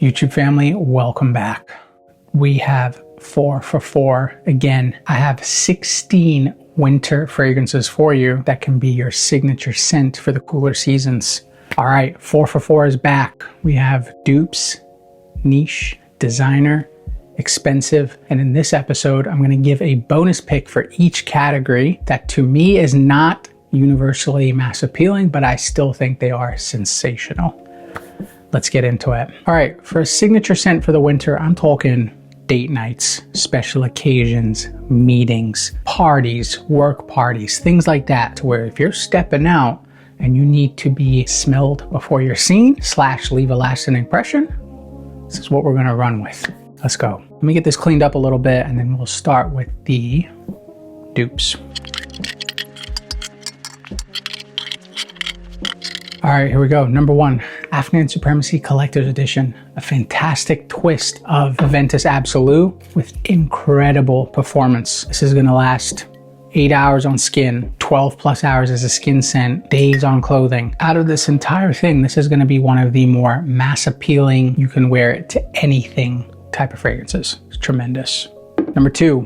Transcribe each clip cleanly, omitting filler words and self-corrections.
YouTube family, welcome back. We have 4 for 4 again. I have 16 winter fragrances for you that can be your signature scent for the cooler seasons. All right, 4 for 4 is back. We have dupes, niche, designer, expensive, and in this episode, I'm gonna give a bonus pick for each category that to me is not universally mass appealing, but I still think they are sensational. Let's get into it. All right, for a signature scent for the winter, I'm talking date nights, special occasions, meetings, parties, work parties, things like that, to where if you're stepping out and you need to be smelled before you're seen / leave a lasting impression, this is what we're gonna run with. Let's go. Let me get this cleaned up a little bit and then we'll start with the dupes. All right, here we go. Number 1, Afghan Supremacy Collector's Edition. A fantastic twist of Aventus Absolute with incredible performance. This is gonna last 8 hours on skin, 12 plus hours as a skin scent, days on clothing. Out of this entire thing, this is gonna be one of the more mass appealing, you can wear it to anything type of fragrances. It's tremendous. Number 2,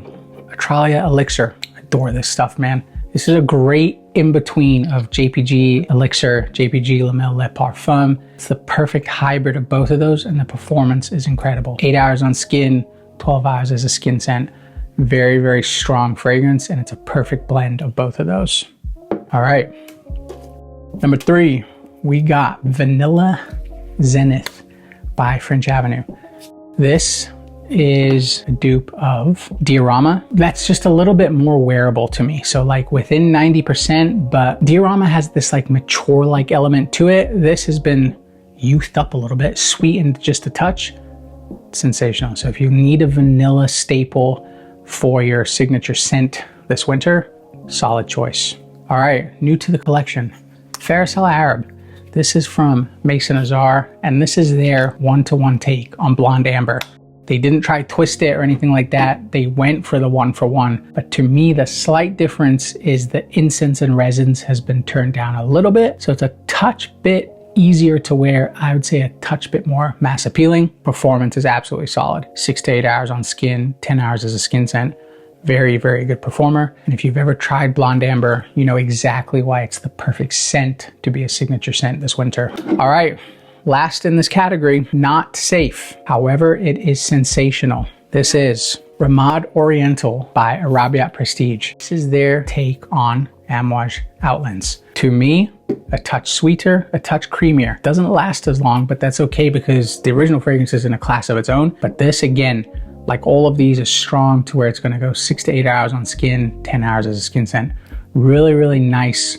Atralia Elixir. Adore this stuff, man. This is a great in-between of JPG Elixir, JPG Mslf LeParfum. It's the perfect hybrid of both of those and the performance is incredible. 8 hours on skin, 12 hours as a skin scent. Very, very strong fragrance and it's a perfect blend of both of those. All right. Number 3, we got Vanilla Zenith by French Avenue. This is a dupe of Diorama. That's just a little bit more wearable to me. So like within 90%, but Diorama has this like mature like element to it. This has been youthed up a little bit, sweetened just a touch. Sensational. So if you need a vanilla staple for your signature scent this winter, solid choice. All right, new to the collection, Faris Al Arab. This is from Maison Azar, and this is their 1-to-1 take on Blonde Amber. They didn't try twist it or anything like that. They went for the 1-for-1. But to me, the slight difference is the incense and resins has been turned down a little bit. So it's a touch bit easier to wear. I would say a touch bit more mass appealing. Performance is absolutely solid. 6 to 8 hours on skin, 10 hours as a skin scent. Very, very good performer. And if you've ever tried Blonde Amber, you know exactly why it's the perfect scent to be a signature scent this winter. All right. Last in this category, not safe. However, it is sensational. This is Ramad Oriental by Arabiat Prestige. This is their take on Amouage Outlands. To me, a touch sweeter, a touch creamier. Doesn't last as long, but that's okay because the original fragrance is in a class of its own. But this, again, like all of these, is strong to where it's gonna go 6 to 8 hours on skin, 10 hours as a skin scent. Really, really nice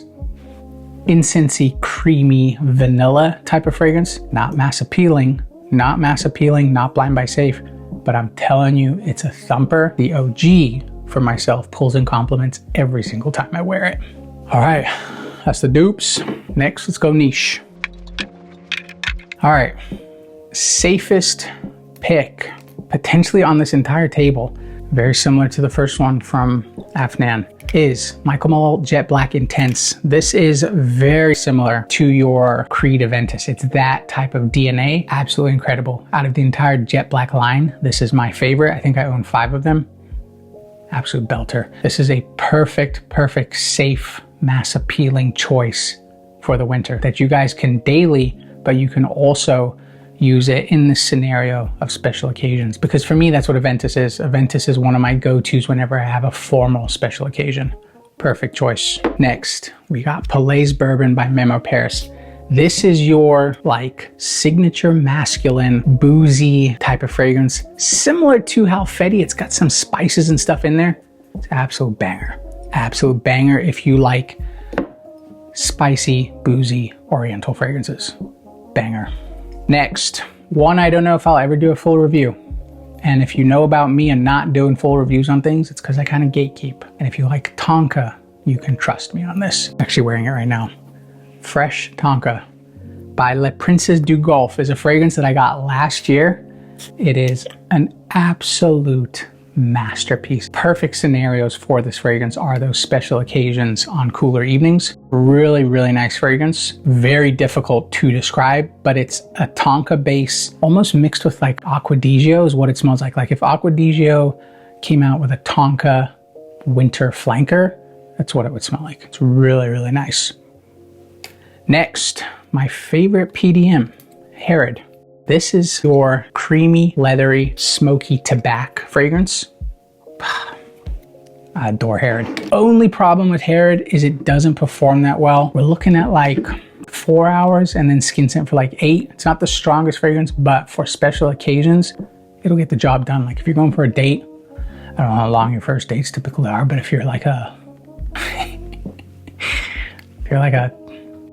incensey, creamy vanilla type of fragrance. Not mass appealing, not blind by safe, but I'm telling you, it's a thumper. The OG for myself pulls in compliments every single time I wear it. All right, that's the dupes. Next, let's go niche. All right, safest pick potentially on this entire table, very similar to the first one from Afnan, is Michael Mole Jet Black Intense. This is very similar to your Creed Aventus. It's that type of DNA. Absolutely incredible. Out of the entire Jet Black line, this is my favorite. I think I own 5 of them. Absolute belter. This is a perfect, safe, mass appealing choice for the winter that you guys can daily, but you can also use it in the scenario of special occasions. Because for me, that's what Aventus is. Aventus is one of my go-tos whenever I have a formal special occasion. Perfect choice. Next, we got Palais Bourbon by Memo Paris. This is your like signature masculine, boozy type of fragrance. Similar to how Fetty, it's got some spices and stuff in there. It's absolute banger. Absolute banger if you like spicy, boozy, oriental fragrances. Banger. Next, one I don't know if I'll ever do a full review. And if you know about me and not doing full reviews on things, it's because I kind of gatekeep. And if you like Tonka, you can trust me on this. I'm actually wearing it right now. Fresh Tonka by Le Princesse du Golfe is a fragrance that I got last year. It is an absolute masterpiece. Perfect scenarios for this fragrance are those special occasions on cooler evenings. Really, really nice fragrance. Very difficult to describe, but it's a Tonka base, almost mixed with like Acqua di Gio is what it smells like. Like if Acqua di Gio came out with a Tonka winter flanker, that's what it would smell like. It's really, really nice. Next, my favorite PDM, Herod. This is your creamy, leathery, smoky tobacco fragrance. I adore Herod. Only problem with Herod is it doesn't perform that well. We're looking at like 4 hours and then skin scent for like 8. It's not the strongest fragrance, but for special occasions, it'll get the job done. Like if you're going for a date, I don't know how long your first dates typically are, but if you're like a, if you're like a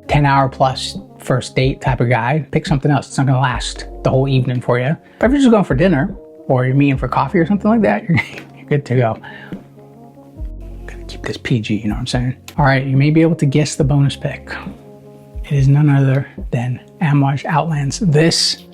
10-hour plus first date type of guy, pick something else. It's not gonna last the whole evening for you. But if you're just going for dinner or you're meeting for coffee or something like that, you're good to go. Gotta keep this PG, you know what I'm saying? All right, you may be able to guess the bonus pick. It is none other than Amouage Outlands. This,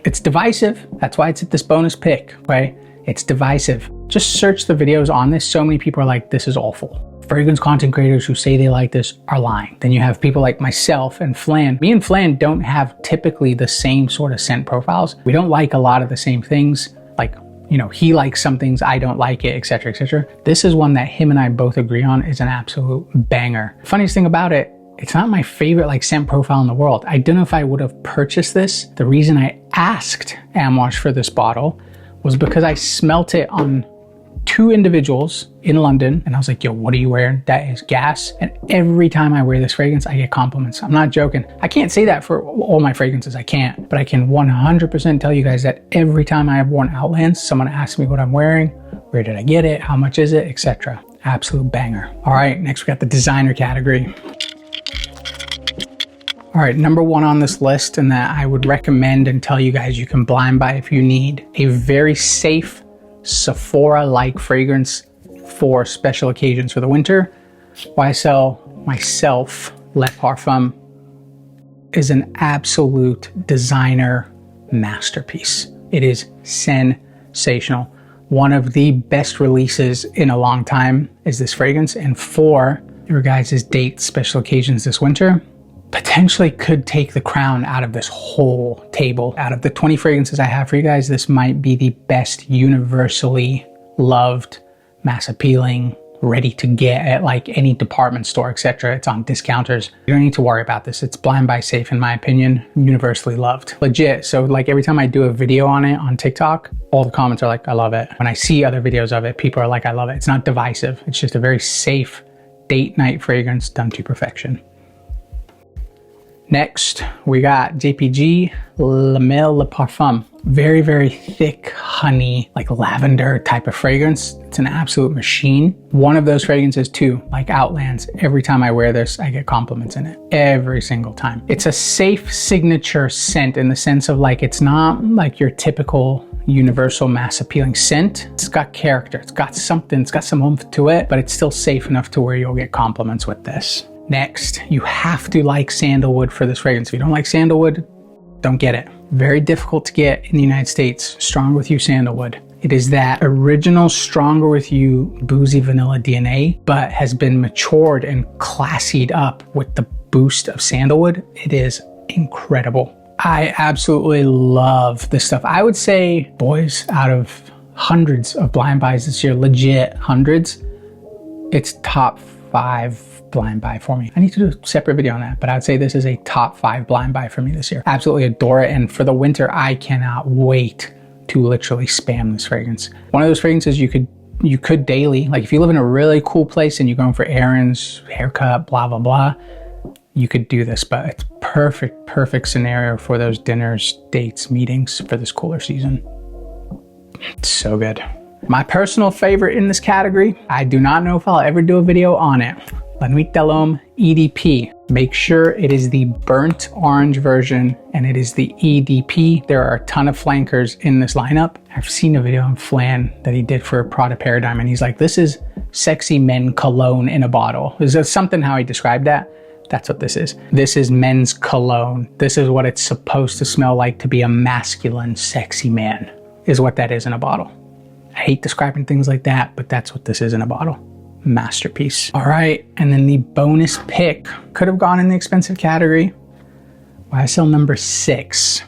it's divisive. That's why it's at this bonus pick, right? It's divisive. Just search the videos on this. So many people are like, this is awful. Fragrance content creators who say they like this are lying. Then you have people like myself and Flan. Me and Flan don't have typically the same sort of scent profiles. We don't like a lot of the same things. Like, you know, he likes some things, I don't like it, etc., etc. This is one that him and I both agree on is an absolute banger. Funniest thing about it, it's not my favorite like scent profile in the world. I don't know if I would have purchased this. The reason I asked Amouage for this bottle was because I smelt it on 2 individuals in London and I was like, yo, what are you wearing? That is gas. And every time I wear this fragrance, I get compliments. I'm not joking. I can't say that for all my fragrances, I can't, but I can 100% tell you guys that every time I have worn Outlands, someone asks me what I'm wearing, where did I get it, how much is it, etc. Absolute banger. All right, next we got the designer category. All right, number 1 on this list, and that I would recommend and tell you guys you can blind buy if you need a very safe Sephora-like fragrance for special occasions for the winter. YSL Mslf LeParfum is an absolute designer masterpiece. It is sensational. One of the best releases in a long time is this fragrance, and for your guys' date special occasions this winter, potentially could take the crown out of this whole table. Out of the 20 fragrances I have for you guys, this might be the best universally loved, mass appealing, ready to get at like any department store, etc. It's on discounters. You don't need to worry about this. It's blind buy safe in my opinion, universally loved. Legit. So like every time I do a video on it on TikTok, all the comments are like, I love it. When I see other videos of it, people are like, I love it. It's not divisive. It's just a very safe date night fragrance done to perfection. Next, we got JPG Lamel LeParfum. Very, very thick, honey, like lavender type of fragrance. It's an absolute machine. One of those fragrances too, like Outlands. Every time I wear this, I get compliments in it. Every single time. It's a safe signature scent in the sense of like, it's not like your typical universal mass appealing scent. It's got character, it's got something, it's got some oomph to it, but it's still safe enough to where you'll get compliments with this. Next, you have to like sandalwood for this fragrance. If you don't like sandalwood, don't get it. Very difficult to get in the United States. Stronger With You sandalwood. It is that original Stronger With You boozy vanilla DNA, but has been matured and classied up with the boost of sandalwood. It is incredible. I absolutely love this stuff. I would say, boys, out of hundreds of blind buys this year, legit hundreds, it's top 5 blind buy for me. I need to do a separate video on that, but I'd say this is a top 5 blind buy for me this year. Absolutely adore it. And for the winter, I cannot wait to literally spam this fragrance. One of those fragrances you could daily, like if you live in a really cool place and you're going for errands, haircut, blah, blah, blah, you could do this, but it's perfect scenario for those dinners, dates, meetings for this cooler season. It's so good. My personal favorite in this category, I do not know if I'll ever do a video on it. Nuit De Lhome EDP. Make sure it is the burnt orange version and it is the EDP. There are a ton of flankers in this lineup. I've seen a video on Flan that he did for Prada Paradigm and he's like, this is sexy men cologne in a bottle. Is that something how he described that? That's what this is. This is men's cologne. This is what it's supposed to smell like to be a masculine, sexy man. is what that is in a bottle. I hate describing things like that, but that's what this is in a bottle. Masterpiece. All right, and then the bonus pick could have gone in the expensive category. YSL number 6,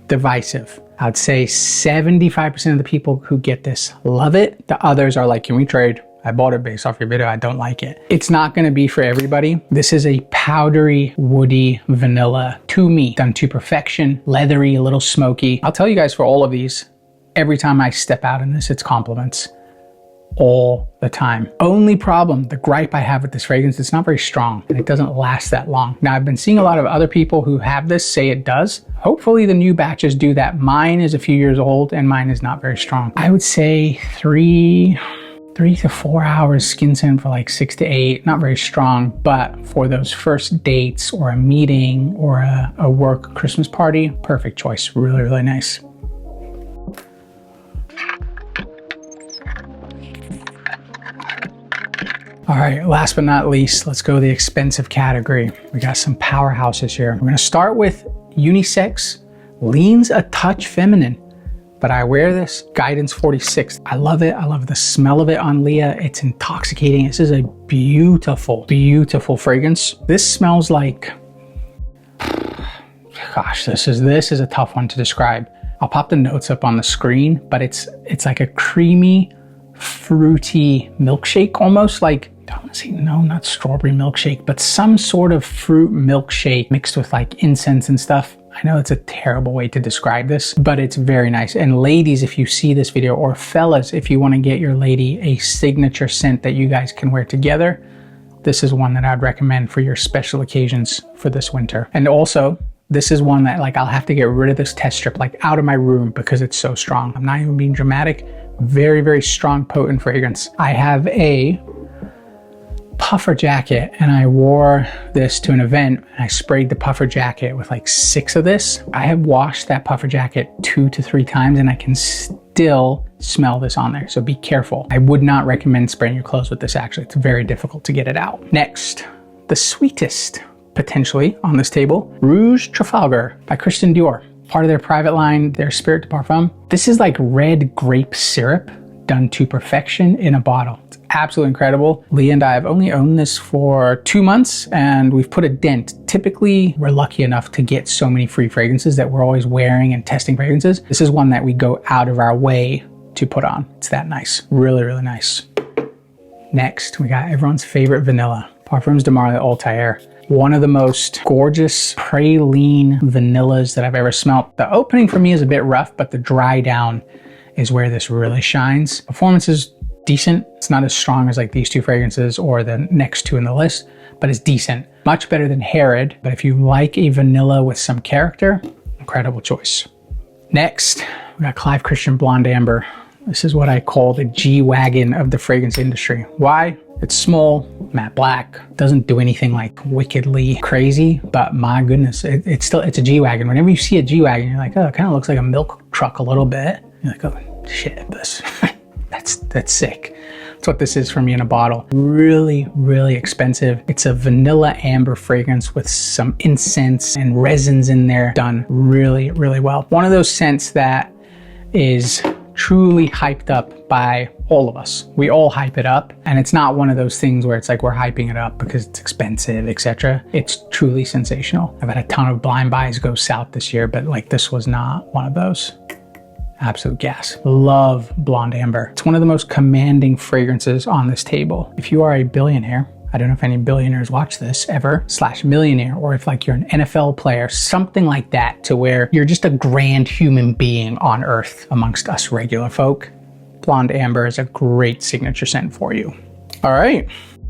divisive. I'd say 75% of the people who get this love it. The others are like, can we trade? I bought it based off your video, I don't like it. It's not gonna be for everybody. This is a powdery, woody vanilla, to me, done to perfection, leathery, a little smoky. I'll tell you guys, for all of these, every time I step out in this, it's compliments. All the time. Only problem, the gripe I have with this fragrance, it's not very strong and it doesn't last that long. Now, I've been seeing a lot of other people who have this say it does. Hopefully the new batches do that. Mine is a few years old and mine is not very strong. I would say 3 to 4 hours skin scent for like 6 to 8, not very strong, but for those first dates or a meeting or a work Christmas party, perfect choice. Really, really nice. All right, last but not least, let's go the expensive category. We got some powerhouses here. We're gonna start with unisex, leans a touch feminine, but I wear this Guidance 46. I love it. I love the smell of it on Leah. It's intoxicating. This is a beautiful, beautiful fragrance. This smells like, gosh, this is a tough one to describe. I'll pop the notes up on the screen, but it's like a creamy, fruity milkshake, almost like, I don't want to say, no, not strawberry milkshake, but some sort of fruit milkshake mixed with like incense and stuff. I know it's a terrible way to describe this, but it's very nice. And ladies, if you see this video, or fellas, if you want to get your lady a signature scent that you guys can wear together, this is one that I'd recommend for your special occasions for this winter. And also, this is one that like I'll have to get rid of this test strip like out of my room because it's so strong. I'm not even being dramatic. Very, very strong, potent fragrance. I have a puffer jacket and I wore this to an event and I sprayed the puffer jacket with like 6 of this. I have washed that puffer jacket 2 to 3 times and I can still smell this on there. So be careful. I would not recommend spraying your clothes with this actually. It's very difficult to get it out. Next, the sweetest potentially on this table, Rouge Trafalgar by Christian Dior. Part of their private line, their Spirit de Parfum. This is like red grape syrup done to perfection in a bottle. It's absolutely incredible. Leah and I have only owned this for 2 months and we've put a dent. Typically, we're lucky enough to get so many free fragrances that we're always wearing and testing fragrances. This is one that we go out of our way to put on. It's that nice. Really, really nice. Next, we got everyone's favorite vanilla, Parfums de Altair. One of the most gorgeous praline vanillas that I've ever smelled. The opening for me is a bit rough, but the dry down is where this really shines. Performance is decent. It's not as strong as like these 2 fragrances or the next 2 in the list, but it's decent. Much better than Herod, but if you like a vanilla with some character, incredible choice. Next, we got Clive Christian Blonde Amber. This is what I call the G-Wagon of the fragrance industry. Why? It's small, matte black, doesn't do anything like wickedly crazy, but my goodness, it's a G-Wagon. Whenever you see a G-Wagon, you're like, oh, it kind of looks like a milk truck a little bit. You're like, oh shit, this, that's sick. That's what this is for me in a bottle. Really, really expensive. It's a vanilla amber fragrance with some incense and resins in there, done really, really well. One of those scents that is truly hyped up by all of us. We all hype it up, and it's not one of those things where it's like we're hyping it up because it's expensive, etc. It's truly sensational. I've had a ton of blind buys go south this year, but like this was not one of those. Absolute gas. Love Blonde Amber. It's one of the most commanding fragrances on this table. If you are a billionaire, I don't know if any billionaires watch this ever, / millionaire, or if like you're an NFL player, something like that, to where you're just a grand human being on earth amongst us regular folk, Blonde Amber is a great signature scent for you. All right,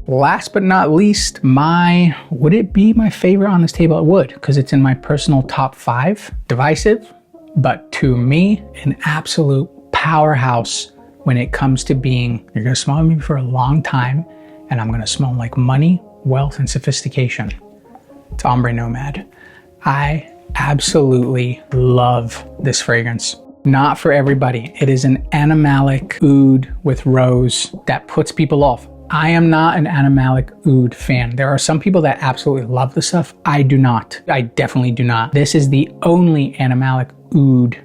last but not least, would it be my favorite on this table? It would, because it's in my personal top 5. Divisive, but to me, an absolute powerhouse when it comes to being, you're gonna smell me for a long time, and I'm gonna smell like money, wealth, and sophistication. It's Ombre Nomad. I absolutely love this fragrance. Not for everybody. It is an animalic oud with rose that puts people off. I am not an animalic oud fan. There are some people that absolutely love the stuff. I do not. I definitely do not. This is the only animalic oud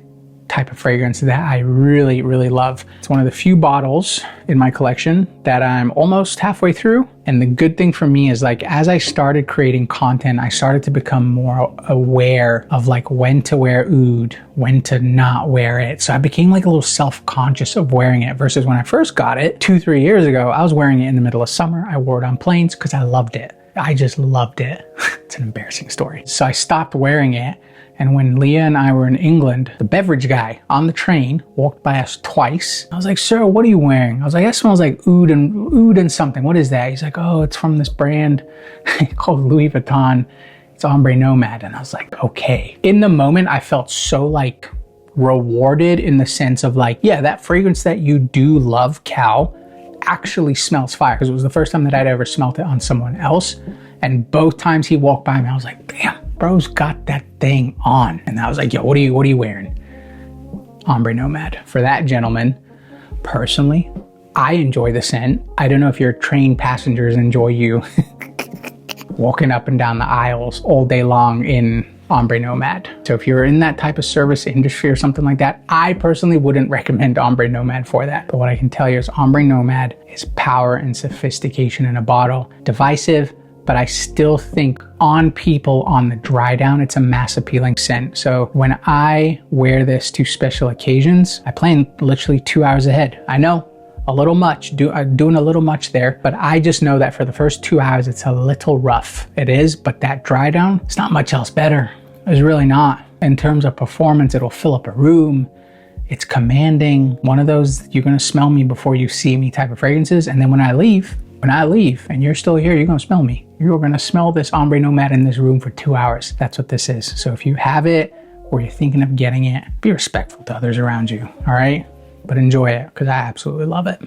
type of fragrance that I really, really love. It's one of the few bottles in my collection that I'm almost halfway through. And the good thing for me is like, as I started creating content, I started to become more aware of like when to wear oud, when to not wear it. So I became like a little self-conscious of wearing it versus when I first got it 2-3 years ago, I was wearing it in the middle of summer. I wore it on planes because I loved it. I just loved it. It's an embarrassing story. So I stopped wearing it. And when Leah and I were in England, the beverage guy on the train walked by us twice. I was like, sir, what are you wearing? I was like, that smells like oud and something. What is that? He's like, oh, it's from this brand called Louis Vuitton. It's Ombre Nomad. And I was like, okay. In the moment, I felt so like rewarded in the sense of like, yeah, that fragrance that you do love, Cal, actually smells fire. Because it was the first time that I'd ever smelt it on someone else. And both times he walked by me, I was like, damn. Bro's got that thing on. And I was like, yo, what are you wearing? Ombre Nomad. For that gentleman, personally, I enjoy the scent. I don't know if your train passengers enjoy you walking up and down the aisles all day long in Ombre Nomad. So if you're in that type of service industry or something like that, I personally wouldn't recommend Ombre Nomad for that. But what I can tell you is Ombre Nomad is power and sophistication in a bottle. Divisive, but I still think on people on the dry down, it's a mass appealing scent. So when I wear this to special occasions, I plan literally 2 hours ahead. I know, a little much, doing a little much there, but I just know that for the first 2 hours, it's a little rough. It is, but that dry down, it's not much else better. It's really not. In terms of performance, it'll fill up a room. It's commanding. One of those, you're gonna smell me before you see me type of fragrances. And then when I leave and you're still here, you're gonna smell me. You're gonna smell this Ombre Nomad in this room for 2 hours. That's what this is. So if you have it or you're thinking of getting it, be respectful to others around you, all right? But enjoy it, because I absolutely love it.